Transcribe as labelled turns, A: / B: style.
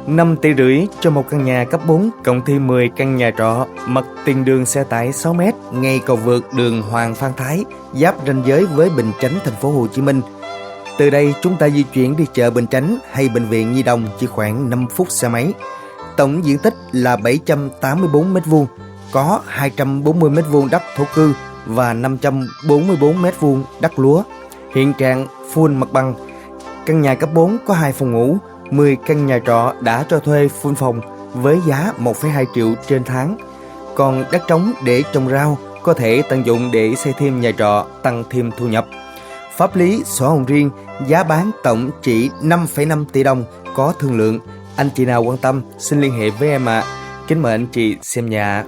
A: 5,5 tỷ cho một căn nhà cấp 4 cộng thêm 10 căn nhà trọ, mặt tiền đường xe tải 6 m, ngay cầu vượt đường Hoàng Phan Thái, giáp ranh giới với Bình Chánh, thành phố Hồ Chí Minh. Từ đây chúng ta di chuyển đi chợ Bình Chánh hay bệnh viện Nhi đồng chỉ khoảng 5 phút xe máy. Tổng diện tích là 784 m², có 240 m² đất thổ cư và 544 m² đất lúa. Hiện trạng full mặt bằng. Căn nhà cấp 4 có 2 phòng ngủ, 10 căn nhà trọ đã cho thuê full phòng với giá 1,2 triệu trên tháng. Còn đất trống để trồng rau có thể tận dụng để xây thêm nhà trọ, tăng thêm thu nhập. Pháp lý sổ hồng riêng, giá bán tổng chỉ 5,5 tỷ đồng, có thương lượng. Anh chị nào quan tâm xin liên hệ với em ạ. Kính mời anh chị xem nhà.